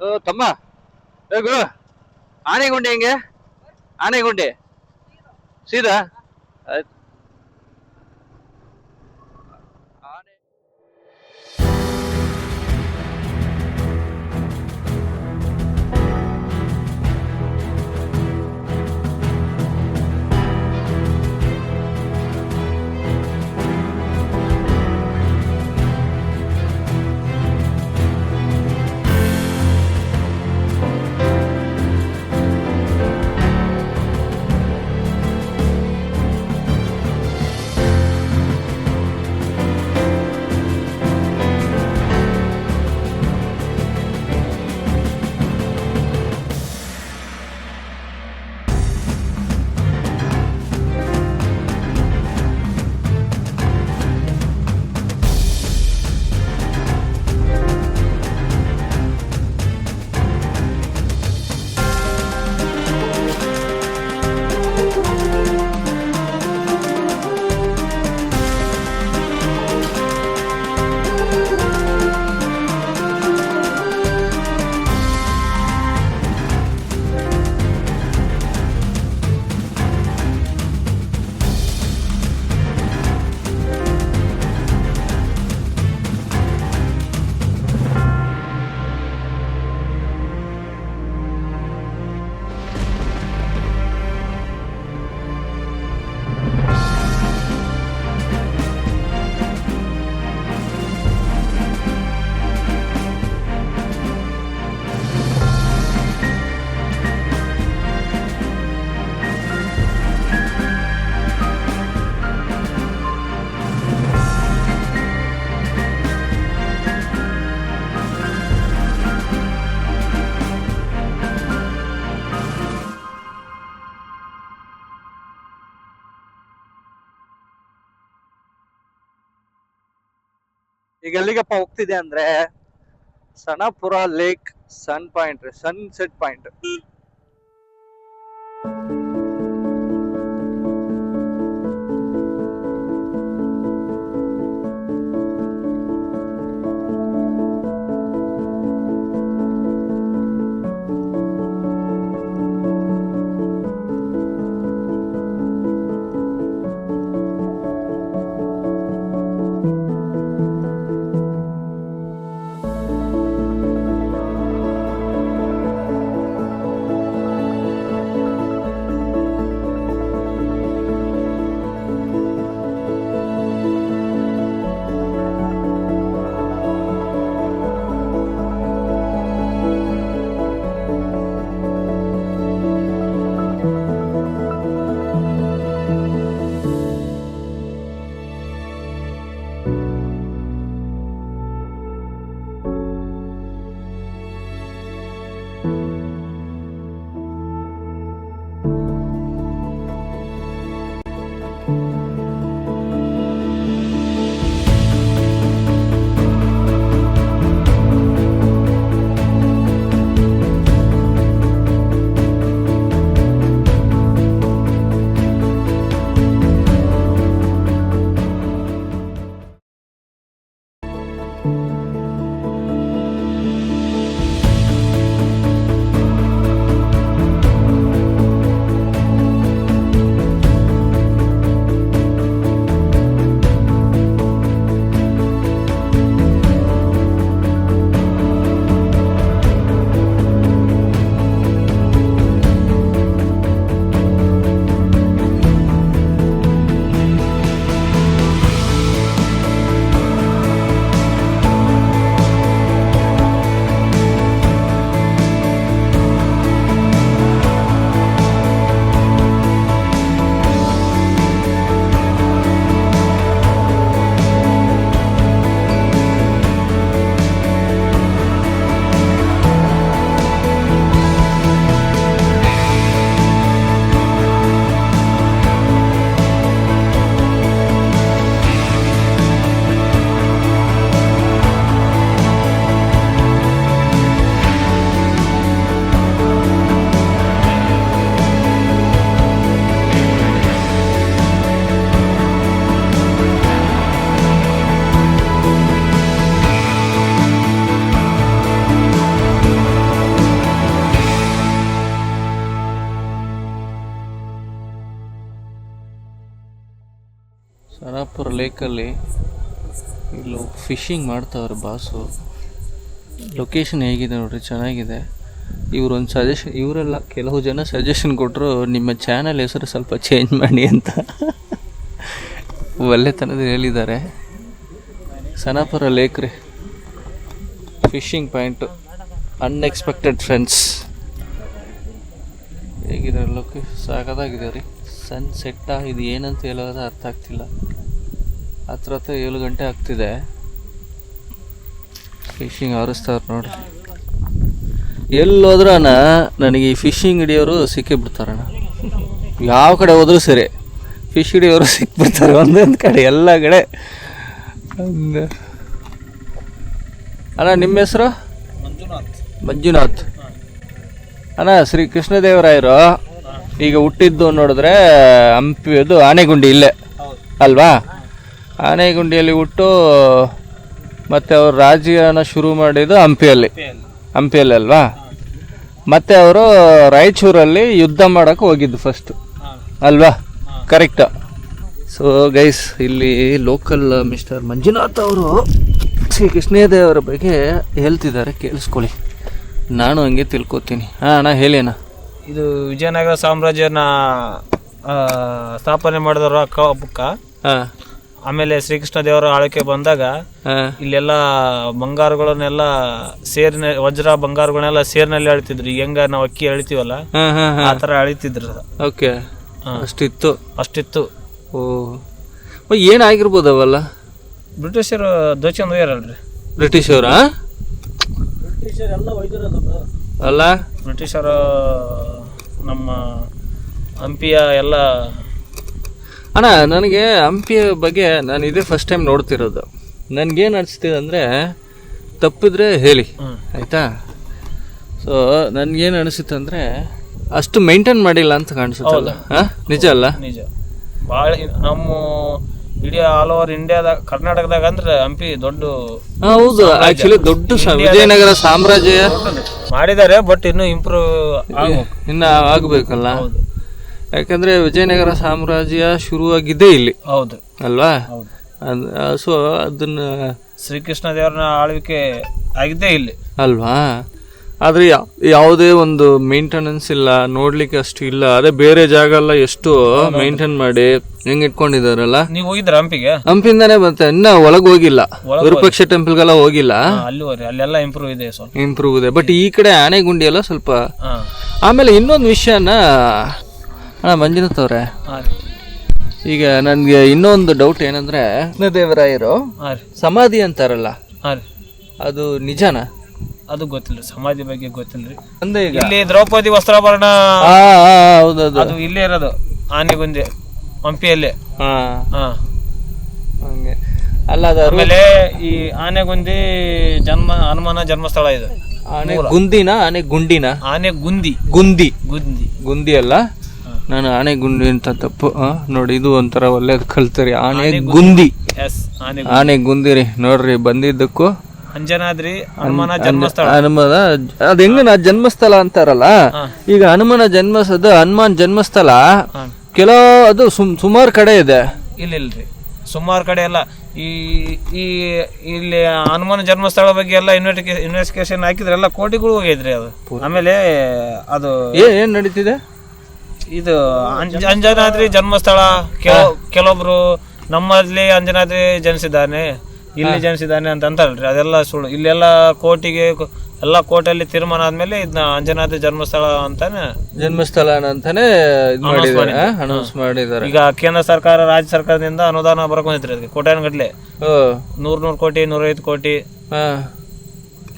ಓ ತಮ್ಮ, ಏ ಗುರು, ಆನೆಗುಂಡಿ ಹೆಂಗೆ? ಆನೆಗುಂಡಿ ಸೀದಾ ಆಯ್ತು. ಆನೆ ಈಗ ಎಲ್ಲಿಗಪ್ಪ ಹೋಗ್ತಿದೆ ಅಂದ್ರೆ ಸಣಪುರ ಲೇಕ್ ಸನ್ ಪಾಯಿಂಟ್, ಸನ್ಸೆಟ್ ಪಾಯಿಂಟ್. ಸನಾಪುರ ಲೇಕಲ್ಲಿ ಇಲ್ಲೂ ಫಿಶಿಂಗ್ ಮಾಡ್ತಾವ್ರೆ ಬಾಸು. ಲೊಕೇಶನ್ ಹೇಗಿದೆ ನೋಡ್ರಿ, ಚೆನ್ನಾಗಿದೆ. ಇವರೊಂದು ಸಜೆಷನ್, ಇವರೆಲ್ಲ ಕೆಲವು ಜನ ಸಜೆಷನ್ ಕೊಟ್ಟರು, ನಿಮ್ಮ ಚಾನಲ್ ಹೆಸರು ಸ್ವಲ್ಪ ಚೇಂಜ್ ಮಾಡಿ ಅಂತ ಒಳ್ಳೆತನದ ಹೇಳಿದ್ದಾರೆ. ಸನಾಪುರ ಲೇಕ್ ರೀ, ಫಿಶಿಂಗ್ ಪಾಯಿಂಟು, ಅನ್ಎಕ್ಸ್ಪೆಕ್ಟೆಡ್ ಫ್ರೆಂಡ್ಸ್. ಹೇಗಿದೆ ಲೊಕೇಶನ್? ಸಾಕಾಗಿದೆ ರೀ. ಸನ್ಸೆಟ್ಟಾ ಇದು ಏನಂತ ಹೇಳೋದು ಅರ್ಥ ಆಗ್ತಿಲ್ಲ. ಹತ್ರ 7 ಗಂಟೆ ಆಗ್ತಿದೆ. ಫಿಶಿಂಗ್ ಆರಿಸ್ತಾರೆ ನೋಡ್ರಿ. ಎಲ್ಲೋದ್ರಣ ನನಗೆ ಈ ಫಿಶಿಂಗ್ ಹಿಡಿಯೋರು ಸಿಕ್ಕೇ ಬಿಡ್ತಾರಣ್ಣ. ಯಾವ ಕಡೆ ಹೋದ್ರೂ ಸರಿ ಫಿಶ್ ಹಿಡಿಯೋರು ಸಿಕ್ಬಿಡ್ತಾರೆ ಒಂದೊಂದು ಕಡೆ, ಎಲ್ಲ ಕಡೆ. ಅಣ್ಣ ನಿಮ್ಮ ಹೆಸರು? ಮಂಜುನಾಥ್. ಅಣ್ಣ ಶ್ರೀ ಕೃಷ್ಣದೇವರಾಯರು ಈಗ ಹುಟ್ಟಿದ್ದು ನೋಡಿದ್ರೆ ಹಂಪಿ, ಅದು ಆನೆಗುಂಡಿ ಇಲ್ಲೇ ಅಲ್ವಾ? ಆನೆಗುಂಡಿಯಲ್ಲಿ ಹುಟ್ಟು ಮತ್ತು ಅವರು ರಾಜ್ಯನ ಶುರು ಮಾಡಿದ್ದು ಹಂಪಿಯಲ್ಲಿ ಅಲ್ವಾ? ಮತ್ತು ಅವರು ರಾಯಚೂರಲ್ಲಿ ಯುದ್ಧ ಮಾಡೋಕ್ಕೆ ಹೋಗಿದ್ದು ಫಸ್ಟು ಅಲ್ವಾ? ಕರೆಕ್ಟು. ಸೊ ಗೈಸ್, ಇಲ್ಲಿ ಲೋಕಲ್ ಮಿಸ್ಟರ್ ಮಂಜುನಾಥ್ ಅವರು ಶ್ರೀ ಕೃಷ್ಣದೇವರ ಬಗ್ಗೆ ಹೇಳ್ತಿದ್ದಾರೆ, ಕೇಳಿಸ್ಕೊಳ್ಳಿ. ನಾನು ಹಂಗೆ ತಿಳ್ಕೊತೀನಿ. ಹಾಂ ಅಣ್ಣ ಹೇಳಿ ಅಣ್ಣ. ಇದು ವಿಜಯನಗರ ಸಾಮ್ರಾಜ್ಯನ ಸ್ಥಾಪನೆ ಮಾಡಿದವರು ಅಕ್ಕ. ಹಾಂ. ಆಮೇಲೆ ಶ್ರೀಕೃಷ್ಣ ದೇವರ ಆಳ್ವಿಕೆ ಬಂದಾಗ ಇಲ್ಲೆಲ್ಲ ಬಂಗಾರಗಳನ್ನೆಲ್ಲ ವಜ್ರ ಬಂಗಾರಗಳನ್ನೆಲ್ಲ ಸೇರ್ನಲ್ಲಿ ಅಳಿತಿದ್ರು. ಈಗ ಹೆಂಗ ನಾವು ಅಕ್ಕಿ ಅಳಿತೀವಲ್ಲ ಆ ತರ ಅಳಿತಿದ್ರು. ಓಕೆ, ಅಷ್ಟಿತ್ತು. ಓ, ಏನಾಗಿರ್ಬೋದು ಅವೆಲ್ಲ? ಬ್ರಿಟಿಷರು ದೋಚಂದು ಹೋಗ್ಯಾರಲ್ರಿ. ಬ್ರಿಟಿಷರ ಅಲ್ಲ, ಬ್ರಿಟಿಷರು ನಮ್ಮ ಹಂಪಿಯ ಎಲ್ಲ. ಅಣ್ಣ ನನಗೆ ಹಂಪಿಯ ಬಗ್ಗೆ ನಾನು ಇದೇ ಫಸ್ಟ್ ಟೈಮ್ ನೋಡ್ತಿರೋದು. ನನಗೇನು ಅನಿಸ್ತಿದೆ ಅಂದರೆ, ತಪ್ಪಿದ್ರೆ ಹೇಳಿ ಆಯಿತಾ? ಸೊ ನನಗೇನು ಅನಿಸುತ್ತೆ ಅಂದರೆ, ಅಷ್ಟು ಮೇಂಟೈನ್ ಮಾಡಿಲ್ಲ ಅಂತ ಕಾಣಿಸುತ್ತಲ್ಲ. ಹಾಂ, ನಿಜ ಅಲ್ಲ? ನಿಜ. ಭಾಳ ನಮ್ಮ ಇಡೀ ಆಲ್ ಓವರ್ ಇಂಡಿಯಾದಾಗ, ಕರ್ನಾಟಕದಾಗ ಅಂದ್ರೆ ಹಂಪಿ ದೊಡ್ಡ. ಹೌದು, ಆಕ್ಚುಲಿ ದೊಡ್ಡ ವಿಜಯನಗರ ಸಾಮ್ರಾಜ್ಯ ಮಾಡಿದ್ದಾರೆ, ಬಟ್ ಇನ್ನೂ ಇಂಪ್ರೂವ್ ಇನ್ನು ಆಗಬೇಕಲ್ಲ. ಯಾಕಂದ್ರೆ ವಿಜಯನಗರ ಸಾಮ್ರಾಜ್ಯ ಶುರುವಾಗಿದ್ದೇ ಇಲ್ಲಿ. ಹೌದು ಅಲ್ವಾ? ಸೊ ಅದನ್ನ ಶ್ರೀಕೃಷ್ಣ ದೇವರ ಆಳ್ವಿಕೆ ಆಗಿದ್ದೇ ಇಲ್ಲಿ ಅಲ್ವಾ? ಆದ್ರೆ ಯಾವುದೇ ಒಂದು ಮೇಂಟೆನೆನ್ಸ್ ಇಲ್ಲ, ನೋಡ್ಲಿಕ್ಕೆ ಅಷ್ಟು ಇಲ್ಲ. ಅದೇ ಬೇರೆ ಜಾಗ ಎಲ್ಲ ಎಷ್ಟು ಮೇಂಟೈನ್ ಮಾಡಿ ಹೆಂಗ್ ಇಟ್ಕೊಂಡಿದಾರಲ್ಲ. ನೀವು ಹೋಗಿದ್ರ ಹಂಪಿಗೆ? ಹಂಪಿಂದಾನೆ ಬಂತೆ, ಇನ್ನ ಒಳಗ್ ಹೋಗಿಲ್ಲ. ವಿರೂಪಾಕ್ಷ ಟೆಂಪಲ್ಗೆಲ್ಲ ಹೋಗಿಲ್ಲ. ಅಲ್ಲೆಲ್ಲ ಇಂಪ್ರೂವ್ ಇದೆ, ಸ್ವಲ್ಪ ಇಂಪ್ರೂವ್ ಇದೆ. ಬಟ್ ಈ ಕಡೆ ಆನೆಗುಂಡಿ ಎಲ್ಲ ಸ್ವಲ್ಪ. ಆಮೇಲೆ ಇನ್ನೊಂದು ವಿಷಯನ ಮಂಜುನಾಥ್ ಅವ್ರೆ, ಈಗ ನನ್ಗೆ ಇನ್ನೊಂದು ಡೌಟ್ ಏನಂದ್ರೆ, ಕೃಷ್ಣದೇವರಾಯರು ಸಮಾಧಿ ಅಂತಾರಲ್ಲ, ಅದು ನಿಜಾನ? ಅದು ಗೊತ್ತಿಲ್ಲ, ಸಮಾಧಿ ಬಗ್ಗೆ ಗೊತ್ತಿಲ್ರಿ. ಇಲ್ಲಿ ದ್ರೌಪದಿ ವಸ್ತ್ರಾಭರಣ ಅದು ಇಲ್ಲೇ ಇರೋದು, ಆನೆಗುಂದಿ ಹಂಪಿಯಲ್ಲಿ. ಅಲ್ಲ, ಆಮೇಲೆ ಈ ಆನೆಗುಂದಿ ಹನುಮನ ಜನ್ಮಸ್ಥಳ ಇದು. ಗುಂದಿನ ಆನೆಗುಂಡಿನ? ಗುಂದಿ ಅಲ್ಲ, ನಾನು ಆನೆಗುಂಡಿ ಅಂತ ತಪ್ಪು ನೋಡಿ. ಇದು ಒಂಥರ ಒಳ್ಳೇದು ಕಲ್ತರಿ. ಆನೆಗುಂದಿ ರೀ. ನೋಡ್ರಿ, ಬಂದಿದ್ದಕ್ಕೂ ಅಂಜನಾದ್ರಿ ಹನುಮನ ಜನ್ಮಸ್ಥಳ. ಹನುಮನ ಅದ್ ಹೆಂಗ ಜನ್ಮಸ್ಥಳ ಅಂತಾರಲ್ಲ. ಈಗ ಹನುಮನ ಹನುಮಾನ್ ಜನ್ಮಸ್ಥಳ ಅದು ಸುಮಾರು ಕಡೆ ಇದೆ. ಇಲ್ರಿ, ಸುಮಾರು ಕಡೆ ಎಲ್ಲ. ಇಲ್ಲಿ ಹನುಮನ ಜನ್ಮಸ್ಥಳ ಬಗ್ಗೆ ಎಲ್ಲ ಇನ್ವೆಸ್ಟಿಗೇಷನ್ ಹಾಕಿದ್ರೆ ಎಲ್ಲ ಕೋಟಿಗಳು ಹೋಗಿದ್ರಿ ಅದು. ಆಮೇಲೆ ಅದು ಏನ್ ನಡೀತಿದೆ, ಇದು ಅಂಜನಾದ್ರಿ ಜನ್ಮಸ್ಥಳ. ಕೆಲವೊಬ್ರು ನಮ್ಮಲ್ಲಿ ಅಂಜನಾದ್ರಿ ಜನಿಸಿದ್ದಾನೆ, ಇಲ್ಲಿ ಜನಿಸಿದ್ದಾನೆ ಅಂತ ಅಂತಾರಲ್ರಿ, ಅದೆಲ್ಲ ಸುಳ್ಳು. ಇಲ್ಲೆಲ್ಲ ಕೋರ್ಟಲ್ಲಿ ತೀರ್ಮಾನ ಆದ್ಮೇಲೆ ಇದನ್ನ ಅಂಜನಾದ್ರಿ ಜನ್ಮಸ್ಥಳ ಅಂತಾನೆ ಅನೌನ್ಸ್ ಮಾಡಿದ್ದಾರೆ. ಈಗ ಕೇಂದ್ರ ಸರ್ಕಾರ, ರಾಜ್ಯ ಸರ್ಕಾರದಿಂದ ಅನುದಾನ ಬರಕೊಂಡಿದ್ರಿ ಅದಕ್ಕೆ ಕೋಟ್ಯಾನುಗಟ್ಲೆ, 100 ಕೋಟಿ 105 ಕೋಟಿ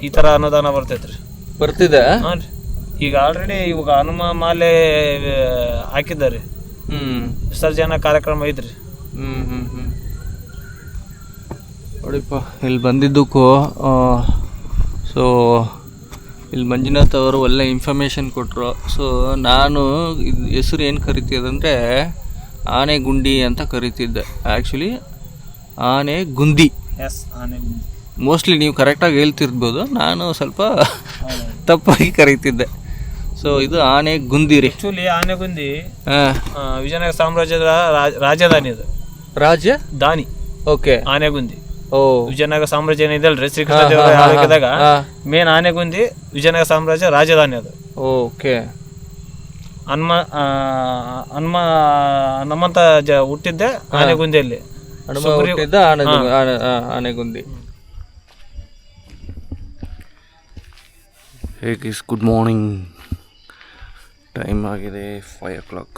ಈ ತರ ಅನುದಾನ ಬರ್ತಿದೆ. ಈಗ ಆಲ್ರೆಡಿ ಇವಾಗ ಹನುಮ ಮಾಲೆ ಹಾಕಿದ್ದಾರೆ, ವಿಸರ್ಜನಾ ಕಾರ್ಯಕ್ರಮ ಐತ್ರಿ. ನೋಡಿಪ್ಪ, ಇಲ್ಲಿ ಬಂದಿದ್ದಕ್ಕೂ ಸೊ ಇಲ್ಲಿ ಮಂಜುನಾಥ್ ಅವರು ಒಳ್ಳೆ ಇನ್ಫಾರ್ಮೇಷನ್ ಕೊಟ್ಟರು. ಸೊ ನಾನು ಹೆಸರು ಏನು ಕರಿತಿದ್ದಂದರೆ ಆನೆಗುಂಡಿ ಅಂತ ಕರಿತಿದ್ದೆ. ಆ್ಯಕ್ಚುಲಿ ಆನೆಗುಂದಿ. ಮೋಸ್ಟ್ಲಿ ನೀವು ಕರೆಕ್ಟಾಗಿ ಹೇಳ್ತಿರ್ಬೋದು, ನಾನು ಸ್ವಲ್ಪ ತಪ್ಪಾಗಿ ಕರೀತಿದ್ದೆ. ಸೊ ಇದು ಆನೆಗುಂದಿ ರೀ. ಆಕ್ಚುಲಿ ಆನೆಗುಂದಿ ವಿಜಯನಗರ ಸಾಮ್ರಾಜ್ಯದ ರಾಜಧಾನಿ ಇದು. ದಾನಿ ಓಕೆ. ಆನೆಗುಂದಿ. ಓ, ವಿಜಯನಗರ ಸಾಮ್ರಾಜ್ಯ ಏನಿದಲ್ರಿ ಶ್ರೀಕೃಷ್ಣ ದೇವರ ಆಳ್ವಿಕೆದಾಗ ಮೇನ್ ಆನೆಗುಂದಿ ವಿಜಯನಗರ ಸಾಮ್ರಾಜ್ಯ ರಾಜಧಾನಿ ಅದು. ಓಕೆ. ಹನುಮಂತ ಹುಟ್ಟಿದ್ದೆ ಆನೆಗುಂದಿಯಲ್ಲಿ. ಆನೆಗುಂದಿ. ಹೇಗೆ ಗುಡ್ ಮಾರ್ನಿಂಗ್. ಟೈಮ್ ಆಗಿದೆ 5 o'clock.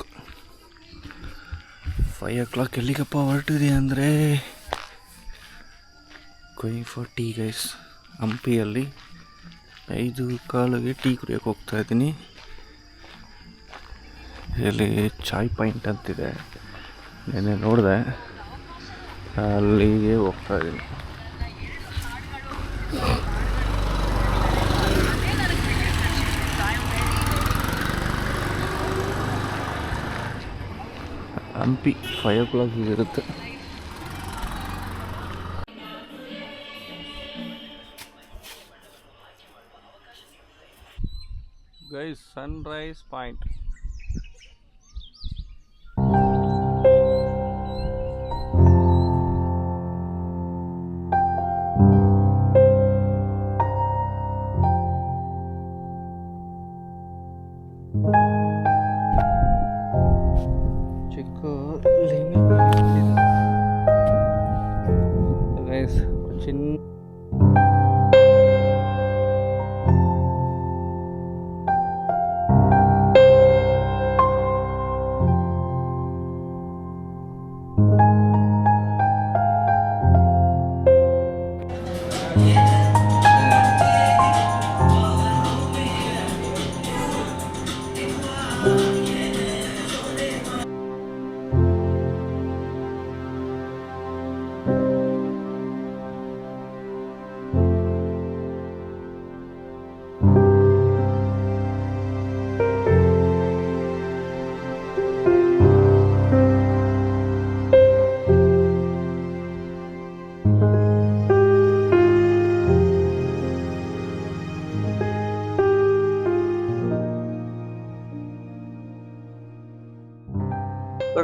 5 o'clock ಎಲ್ಲಿಗಪ್ಪ ಹೊರಟಿದೆ ಅಂದರೆ ಗೋಯಿಂಗ್ ಫಾರ್ ಟೀ ಗೈಸ್. ಹಂಪಿಯಲ್ಲಿ 5:15ಗೆ ಟೀ ಕುಡಿಯೋಕೆ ಹೋಗ್ತಾಯಿದ್ದೀನಿ. ಇಲ್ಲಿ ಚಾಯ್ ಪಾಯಿಂಟ್ ಅಂತಿದೆ, ನೆನ್ನೆ ನೋಡಿದೆ, ಅಲ್ಲಿಗೆ ಹೋಗ್ತಾಯಿದ್ದೀನಿ. ಹಂಪಿ 5 o'clock ಇರುತ್ತೆ. Guys, Sunrise point.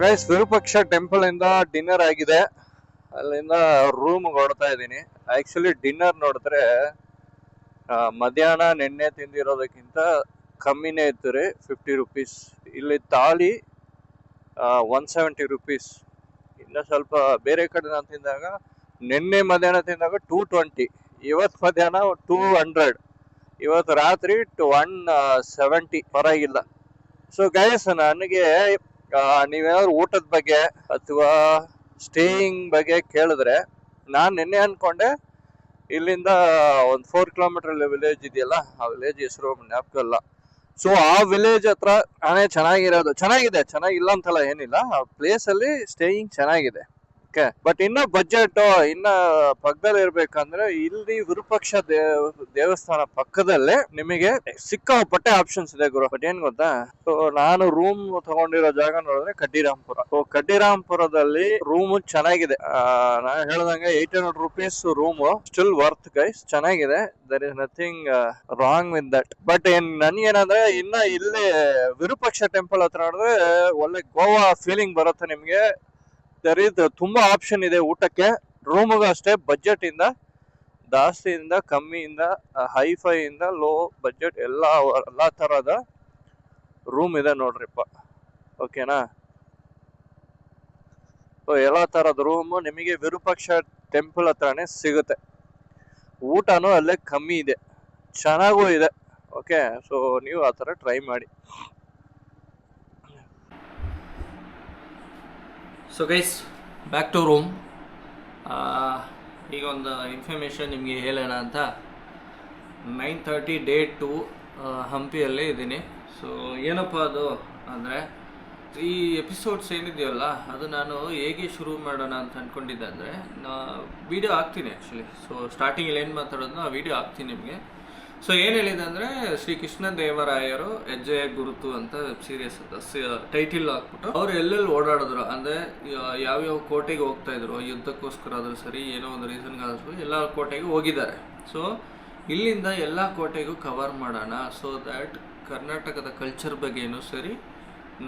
Guys, Virupaksha temple ಇಂದ ಡಿನ್ನರ್ ಆಗಿದೆ. ಅಲ್ಲಿಂದ ರೂಮ್ ಹೊಡ್ತಾ ಇದ್ದೀನಿ. ಆಕ್ಚುಲಿ ಡಿನ್ನರ್ ನೋಡಿದ್ರೆ ಮಧ್ಯಾಹ್ನ ನೆನ್ನೆ ತಿಂದಿರೋದಕ್ಕಿಂತ ಕಮ್ಮಿನೇ ಇತ್ತು ರೀ, 50 rupees. ಇಲ್ಲಿ ತಾಳಿ 170 rupees. ಇನ್ನು ಸ್ವಲ್ಪ ಬೇರೆ ಕಡೆ ನಾನು ತಿಂದಾಗ, ನೆನ್ನೆ ಮಧ್ಯಾಹ್ನ ತಿಂದಾಗ 220, ಇವತ್ತು ಮಧ್ಯಾಹ್ನ 200, ಇವತ್ತು ರಾತ್ರಿ 170. ಪರವಾಗಿಲ್ಲ. ಸೊ ಗೈಸ್, ನನಗೆ ನೀವೇನಾದ್ರು ಊಟದ ಬಗ್ಗೆ ಅಥವಾ ಸ್ಟೇಯಿಂಗ್ ಬಗ್ಗೆ ಕೇಳಿದ್ರೆ, ನಾನು ನಿನ್ನೆ ಅನ್ಕೊಂಡೆ ಇಲ್ಲಿಂದ ಒಂದು 4 kilometer ವಿಲೇಜ್ ಇದೆಯಲ್ಲ, ಆ ವಿಲೇಜ್ ಹೆಸರು ಜ್ಞಾಪಕಲ್ಲ. ಸೊ ಆ ವಿಲೇಜ್ ಹತ್ರ ನಾನೇ ಚೆನ್ನಾಗಿರೋದು. ಚೆನ್ನಾಗಿಲ್ಲ ಅಂತಲ್ಲ, ಏನಿಲ್ಲ, ಆ ಪ್ಲೇಸ್ ಅಲ್ಲಿ ಸ್ಟೇಯಿಂಗ್ ಚೆನ್ನಾಗಿದೆ. ಓಕೆ, ಬಟ್ ಇನ್ನ ಬಜೆಟ್ ಇನ್ನ ಪಕ್ಕದಲ್ಲಿ ಇರ್ಬೇಕಂದ್ರೆ ಇಲ್ಲಿ ವಿರೂಪಾಕ್ಷ ದೇವಸ್ಥಾನ ಪಕ್ಕದಲ್ಲೇ ನಿಮಗೆ ಸಿಕ್ಕಾಪಟ್ಟೆ ಆಪ್ಷನ್ಸ್ ಇದೆ ಗುರು. ಬಟ್ ಏನ್ ಗೊತ್ತಾ, ಸೊ ನಾನು ರೂಮ್ ತಗೊಂಡಿರೋ ಜಾಗ ನೋಡಿದ್ರೆ ಕಡ್ಡಿರಾಂಪುರ. ಸೊ ಕಡ್ಡಿರಾಂಪುರದಲ್ಲಿ ರೂಮ್ ಚೆನ್ನಾಗಿದೆ. ನಾನು ಹೇಳ್ದಂಗೆ 800 rupees room, still worth guys, ಚೆನ್ನಾಗಿದೆ. There is nothing wrong with that. But ನನ್ಗೇನಂದ್ರೆ ಇನ್ನ ಇಲ್ಲಿ ವಿರೂಪಾಕ್ಷ ಟೆಂಪಲ್ ಹತ್ರ ನೋಡಿದ್ರೆ ಒಳ್ಳೆ ಗೋವಾ ಫೀಲಿಂಗ್ ಬರುತ್ತೆ ನಿಮ್ಗೆ. ತುಂಬಾ ಆಪ್ಷನ್ ಇದೆ ಊಟಕ್ಕೆ. ರೂಮ್ಗೂ ಅಷ್ಟೇ, ಬಜೆಟ್ ಇಂದ ಜಾಸ್ತಿಯಿಂದ ಕಮ್ಮಿಯಿಂದ ಹೈಫೈ ಇಂದ ಲೋ ಬಜೆಟ್ ಎಲ್ಲಾ ತರದ ರೂಮ್ ಇದೆ ನೋಡ್ರಿಪ್ಪ. ಓಕೆನಾ? ಸೊ ಎಲ್ಲಾ ತರದ ರೂಮ್ ನಿಮಗೆ ವಿರೂಪಾಕ್ಷ ಟೆಂಪಲ್ ಹತ್ರನೇ ಸಿಗುತ್ತೆ. ಊಟನೂ ಅಲ್ಲೇ ಕಮ್ಮಿ ಇದೆ, ಚೆನ್ನಾಗೂ ಇದೆ. ಓಕೆ, ಸೊ ನೀವು ಆ ಥರ ಟ್ರೈ ಮಾಡಿ. So guys, back to room. ಈಗ ಒಂದು ಇನ್ಫಾರ್ಮೇಷನ್ ನಿಮಗೆ ಹೇಳೋಣ ಅಂತ 9:30 Day 2 ಹಂಪಿಯಲ್ಲೇ ಇದ್ದೀನಿ. ಸೊ ಏನಪ್ಪ ಅದು ಅಂದರೆ, ಈ ಎಪಿಸೋಡ್ಸ್ ಏನಿದೆಯಲ್ಲ ಅದು ನಾನು ಹೇಗೆ ಶುರು ಮಾಡೋಣ ಅಂತ ಅಂದ್ಕೊಂಡಿದ್ದೆ ಅಂದರೆ, ವೀಡಿಯೋ ಹಾಕ್ತೀನಿ ಆ್ಯಕ್ಚುಲಿ. ಸೊ ಸ್ಟಾರ್ಟಿಂಗಲ್ಲಿ ಏನು ಮಾತಾಡೋದು ಆ ವೀಡಿಯೋ ಹಾಕ್ತೀನಿ ನಿಮಗೆ. ಸೊ ಏನು ಹೇಳಿದೆ ಅಂದರೆ, ಶ್ರೀ ಕೃಷ್ಣ ದೇವರಾಯರು ಹೆಜ್ಜೆಯ ಗುರುತು ಅಂತ ವೆಬ್ ಸೀರೀಸ್ ಟೈಟಿಲ್ ಹಾಕ್ಬಿಟ್ಟು ಅವ್ರು ಎಲ್ಲೆಲ್ಲಿ ಓಡಾಡಿದ್ರು, ಅಂದರೆ ಯಾವ್ಯಾವ ಕೋಟೆಗೆ ಹೋಗ್ತಾ ಇದ್ರು, ಯುದ್ಧಕ್ಕೋಸ್ಕರ ಆದರೂ ಸರಿ, ಏನೋ ಒಂದು ರೀಸನ್ಗಾದ್ರೂ ಎಲ್ಲ ಕೋಟೆಗೆ ಹೋಗಿದ್ದಾರೆ. ಸೊ ಇಲ್ಲಿಂದ ಎಲ್ಲ ಕೋಟೆಗೂ ಕವರ್ ಮಾಡೋಣ. ಸೊ ದ್ಯಾಟ್ ಕರ್ನಾಟಕದ ಕಲ್ಚರ್ ಬಗ್ಗೆನೂ ಸರಿ,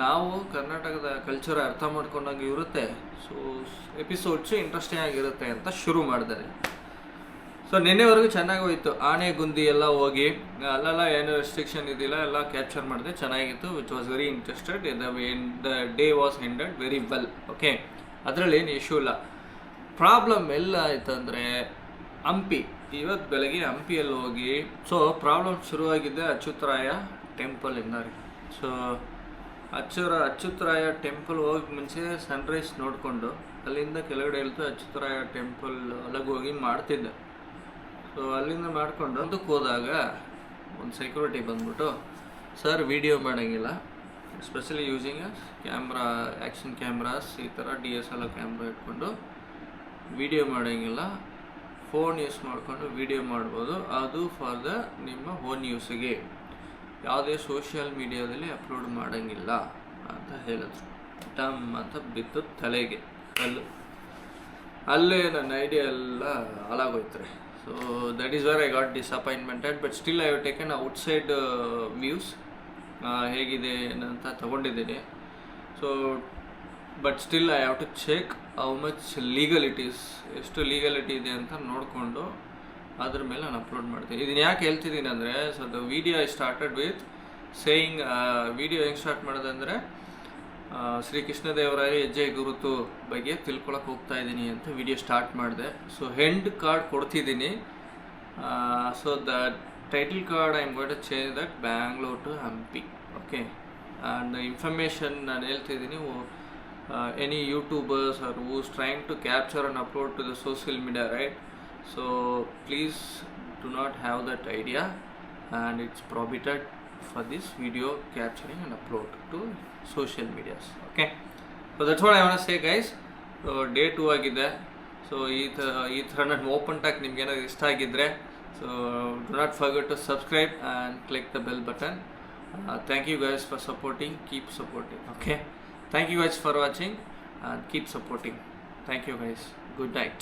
ನಾವು ಕರ್ನಾಟಕದ ಕಲ್ಚರ್ ಅರ್ಥ ಮಾಡ್ಕೊಂಡಂಗೆ ಇರುತ್ತೆ. ಸೊ ಎಪಿಸೋಡ್ಸು ಇಂಟ್ರೆಸ್ಟಿಂಗ್ ಆಗಿರುತ್ತೆ ಅಂತ ಶುರು ಮಾಡಿದ್ದಾರೆ. ಸೊ ನಿನ್ನೆವರೆಗೂ ಚೆನ್ನಾಗಿ ಹೋಯಿತು. ಆನೆಗುಂದಿ ಎಲ್ಲ ಹೋಗಿ ಅಲ್ಲೆಲ್ಲ ಏನು ರೆಸ್ಟ್ರಿಕ್ಷನ್ ಇದ್ದಿಲ್ಲ, ಎಲ್ಲ ಕ್ಯಾಪ್ಚರ್ ಮಾಡಿದೆ, ಚೆನ್ನಾಗಿತ್ತು. Which was very interested. The day was ended very well. Okay, ಅದರಲ್ಲಿ ಏನು ಇಶ್ಯೂ ಇಲ್ಲ. ಪ್ರಾಬ್ಲಮ್ ಎಲ್ಲ ಆಯ್ತಂದರೆ ಹಂಪಿ. ಇವತ್ತು ಬೆಳಗ್ಗೆ ಹಂಪಿಯಲ್ಲಿ ಹೋಗಿ ಸೊ ಪ್ರಾಬ್ಲಮ್ ಶುರುವಾಗಿದ್ದೆ ಅಚ್ಯುತರಾಯ ಟೆಂಪಲಿಂದ ರೀ. ಸೊ ಅಚ್ಯುತರಾಯ ಟೆಂಪಲ್ ಹೋಗಿ ಮುಂಚೆ ಸನ್ರೈಸ್ ನೋಡಿಕೊಂಡು ಅಲ್ಲಿಂದ ಕೆಳಗಡೆ ಇಳ್ತು ಅಚ್ಯುತರಾಯ ಟೆಂಪಲ್ ಒಳಗೆ ಹೋಗಿ ಮಾಡ್ತಿದ್ದೆ. ಸೊ ಅಲ್ಲಿಂದ ಮಾಡಿಕೊಂಡು ಅದಕ್ಕೆ ಹೋದಾಗ ಒಂದು ಸೆಕ್ಯೂರಿಟಿ ಬಂದ್ಬಿಟ್ಟು, ಸರ್ ವಿಡಿಯೋ ಮಾಡೋಂಗಿಲ್ಲ, specially using camera, action cameras, ಈ ಥರ DSLR ಕ್ಯಾಮ್ರಾ ಇಟ್ಕೊಂಡು ವಿಡಿಯೋ ಮಾಡೋಂಗಿಲ್ಲ, ಫೋನ್ ಯೂಸ್ ಮಾಡಿಕೊಂಡು ವಿಡಿಯೋ ಮಾಡ್ಬೋದು, ಅದು ಫಾರ್ ದ ನಿಮ್ಮ ಓನ್ ಯೂಸಿಗೆ, ಯಾವುದೇ ಸೋಷಿಯಲ್ ಮೀಡಿಯಾದಲ್ಲಿ ಅಪ್ಲೋಡ್ ಮಾಡೋಂಗಿಲ್ಲ ಅಂತ ಹೇಳಿದ್ರು. ಟಮ್ ಅಂತ ಬಿತ್ತು ತಲೆಗೆ ಅಲ್ಲೇ ನನ್ನ ಐಡಿಯಾ ಎಲ್ಲ ಹಾಳಾಗೋಯ್ತಾರೆ. So that is where I got disappointed. But still I have taken outside views, ಹೇಗಿದೆ ಅಂತ ತೊಗೊಂಡಿದ್ದೀನಿ. So but still I have to check how much legalities, ಎಷ್ಟು ಲೀಗಲಿಟಿ ಇದೆ ಅಂತ ನೋಡಿಕೊಂಡು ಅದ್ರ ಮೇಲೆ ನಾನು ಅಪ್ಲೋಡ್ ಮಾಡ್ತೀನಿ. ಇದನ್ನು ಯಾಕೆ ಹೇಳ್ತಿದ್ದೀನಿ ಅಂದರೆ, so the video I started with saying, video ಹೆಂಗೆ ಸ್ಟಾರ್ಟ್ ಮಾಡೋದಂದರೆ ಶ್ರೀ ಕೃಷ್ಣದೇವರಾಯ ಹೆಜ್ಜೆ ಗುರುತು ಬಗ್ಗೆ ತಿಳ್ಕೊಳಕ್ಕೆ ಹೋಗ್ತಾ ಇದ್ದೀನಿ ಅಂತ ವಿಡಿಯೋ ಸ್ಟಾರ್ಟ್ ಮಾಡಿದೆ. ಸೊ ಹೆಂಡ್ ಕಾರ್ಡ್ ಕೊಡ್ತಿದ್ದೀನಿ. So the title card I am going to change that Bangalore to Hampi. Okay, and information ನಾನು ಹೇಳ್ತಿದ್ದೀನಿ, any YouTubers or who's trying to capture and upload to the social media, right? So please do not have that idea, and it's prohibited for this video capturing and upload to social medias. Okay, so that's what I want to say, guys. So day 2 ಆಗಿದೆ. So ಈ ಥರ ನಾನು open talk ನಿಮ್ಗೆ ಏನಾದ್ರು ಇಷ್ಟ ಆಗಿದ್ದರೆ, so do not forget to subscribe and click the bell button. Thank you guys for supporting. Keep supporting. Okay, thank you guys for watching and keep supporting. Thank you guys. Good night.